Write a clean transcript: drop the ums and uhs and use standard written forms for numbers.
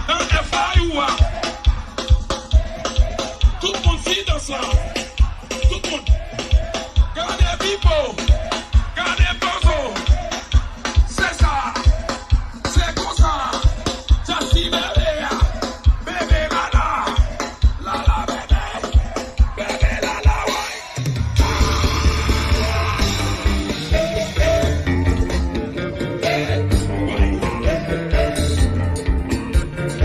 Dans FAUA. Tout le monde vit dans ça. Tout le monde. Regardez, people.